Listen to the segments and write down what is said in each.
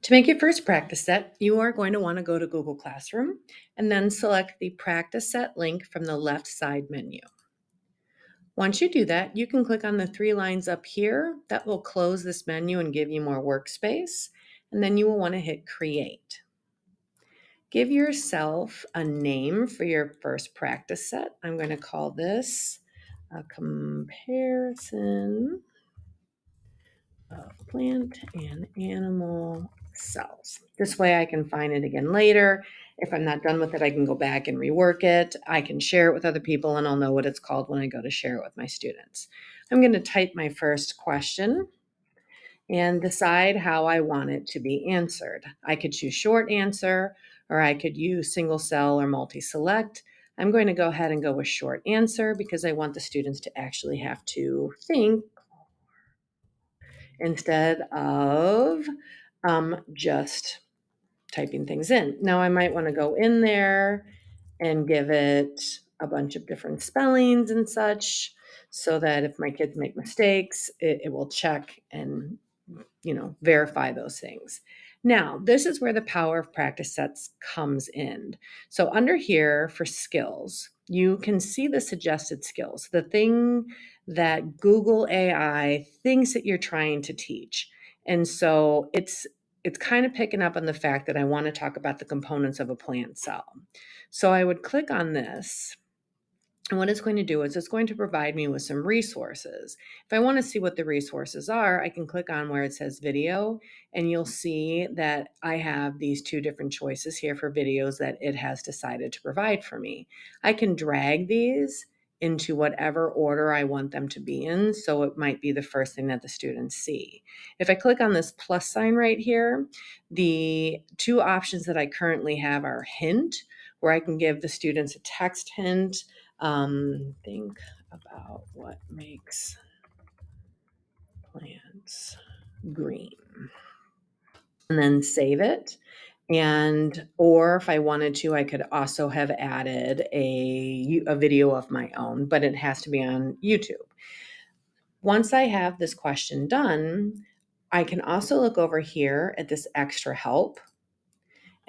To make your first practice set, you are going to want to go to Google Classroom and then select the practice set link from the left side menu. Once you do that, you can click on the three lines up here. That will close this menu and give you more workspace. And then you will want to hit Create. Give yourself a name for your first practice set. I'm going to call this a comparison of plant and animal cells. This way I can find it again later. If I'm not done with it, I can go back and rework it. I can share it with other people and I'll know what it's called when I go to share it with my students. I'm going to type my first question and decide how I want it to be answered. I could choose short answer, or I could use single cell or multi-select. I'm going to go ahead and go with short answer because I want the students to actually have to think instead of just typing things in. Now I might want to go in there and give it a bunch of different spellings and such so that if my kids make mistakes, it will check and verify those things. Now, this is where the power of practice sets comes in. So under here for skills, you can see the suggested skills, the thing that Google AI thinks that you're trying to teach. And so it's kind of picking up on the fact that I want to talk about the components of a plant cell. So I would click on this. And what it's going to do is it's going to provide me with some resources. If I want to see what the resources are, I can click on where it says video, and you'll see that I have these two different choices here for videos that it has decided to provide for me. I can drag these into whatever order I want them to be in, so it might be the first thing that the students see. If I click on this plus sign right here, the two options that I currently have are hint, where I can give the students a text hint. Think about what makes plants green, and then save it. Or if I wanted to, I could also have added a video of my own, but it has to be on YouTube. Once I have this question done, I can also look over here at this extra help.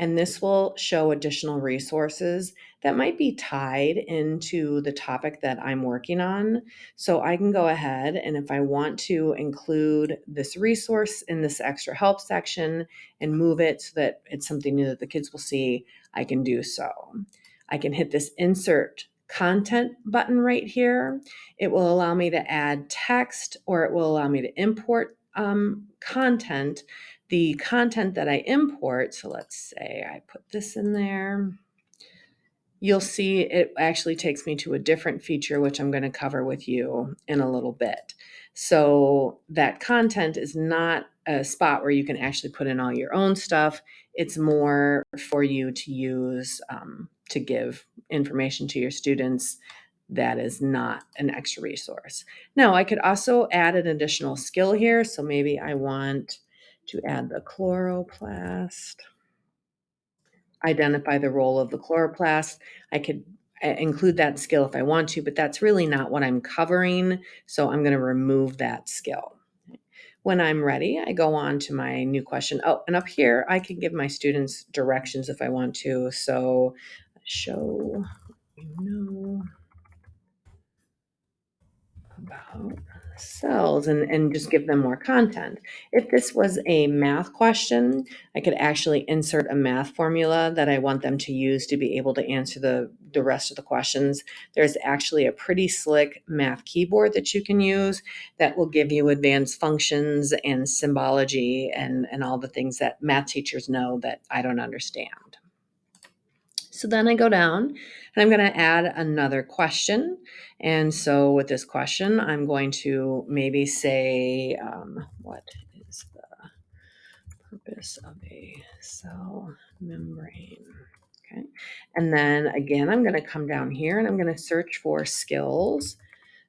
And this will show additional resources that might be tied into the topic that I'm working on. So I can go ahead and if I want to include this resource in this extra help section and move it so that it's something new that the kids will see, I can do so. I can hit this insert content button right here. It will allow me to add text or it will allow me to import content. The content that I import, so let's say I put this in there, you'll see it actually takes me to a different feature, which I'm going to cover with you in a little bit. So that content is not a spot where you can actually put in all your own stuff. It's more for you to use to give information to your students that is not an extra resource. Now, I could also add an additional skill here. So maybe I want to add the chloroplast, identify the role of the chloroplast. I could include that skill if I want to, but that's really not what I'm covering. So I'm going to remove that skill. When I'm ready, I go on to my new question. Oh, and up here, I can give my students directions if I want to. So show about cells and just give them more content. If this was a math question, I could actually insert a math formula that I want them to use to be able to answer the rest of the questions. There's actually a pretty slick math keyboard that you can use that will give you advanced functions and symbology and all the things that math teachers know that I don't understand. So then I go down and I'm going to add another question. And so with this question, I'm going to maybe say, what is the purpose of a cell membrane? Okay. And then again, I'm going to come down here and I'm going to search for skills.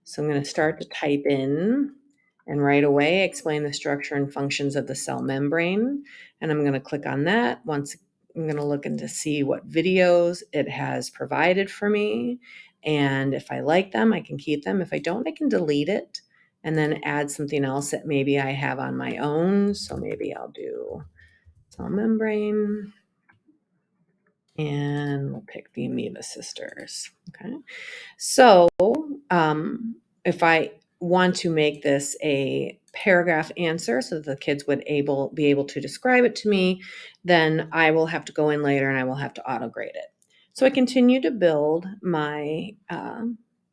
So I'm going to start to type in and right away explain the structure and functions of the cell membrane. And I'm going to click on that. Once I'm going to look into see what videos it has provided for me. And if I like them, I can keep them. If I don't, I can delete it and then add something else that maybe I have on my own. So maybe I'll do cell membrane, and we'll pick the Amoeba Sisters. Okay. So if I want to make this a paragraph answer so that the kids would be able to describe it to me, then I will have to go in later and I will have to auto grade it. So I continue to build my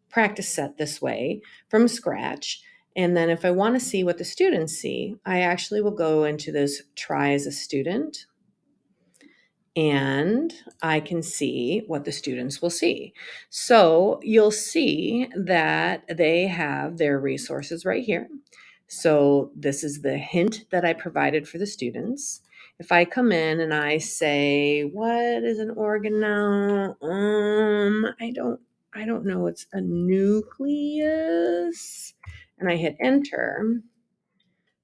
practice set this way from scratch. And then if I want to see what the students see, I actually will go into this try as a student, and I can see what the students will see. So you'll see that they have their resources right here. So this is the hint that I provided for the students. If I come in and I say, what is an organelle? I don't know. It's a nucleus. And I hit enter,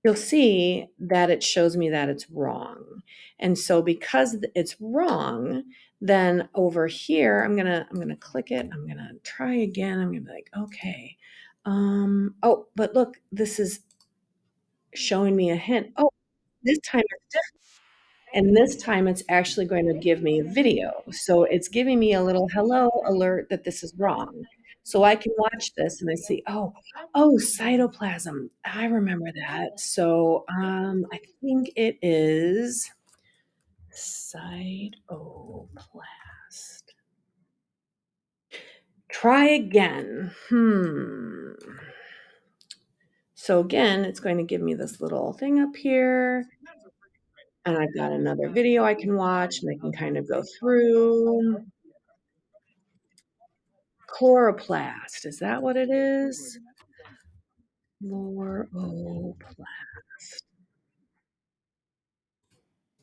you'll see that it shows me that it's wrong. And so because it's wrong, then over here, I'm gonna click it. I'm gonna try again. I'm gonna be like, okay. Oh, but look, this is showing me a hint. Oh, this time it's different. And this time it's actually going to give me a video. So it's giving me a little hello alert that this is wrong. So I can watch this and I see, oh, cytoplasm. I remember that. So I think it is cytoplast. Try again. So again, it's going to give me this little thing up here. And I've got another video I can watch and I can kind of go through. Chloroplast, is that what it is? Chloroplast.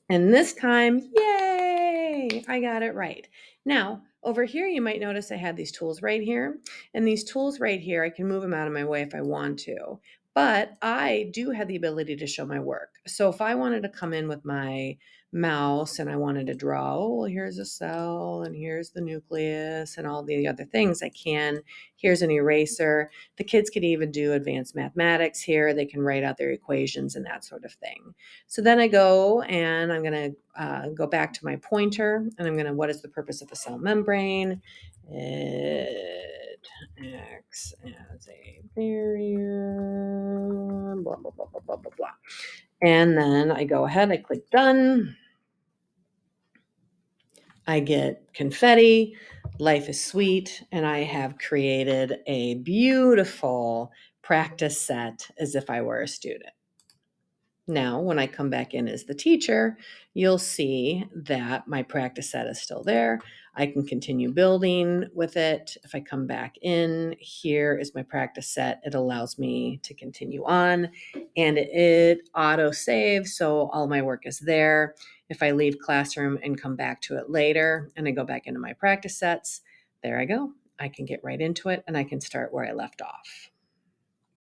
And this time, yay, I got it right. Now, over here, you might notice I had these tools right here. And these tools right here, I can move them out of my way if I want to. But I do have the ability to show my work. So if I wanted to come in with my mouse and I wanted to draw, oh, well, here's a cell and here's the nucleus and all the other things I can. Here's an eraser. The kids could even do advanced mathematics here. They can write out their equations and that sort of thing. So then I go and I'm going to go back to my pointer and I'm going to, what is the purpose of the cell membrane? It acts as a barrier, blah, blah, blah, blah, blah, blah, blah. And then I go ahead, I click done. I get confetti, life is sweet, and I have created a beautiful practice set as if I were a student. Now, when I come back in as the teacher, you'll see that my practice set is still there. I can continue building with it. If I come back in, here is my practice set. It allows me to continue on, and it auto saves, so all my work is there. If I leave classroom and come back to it later and I go back into my practice sets, there I go. I can get right into it and I can start where I left off.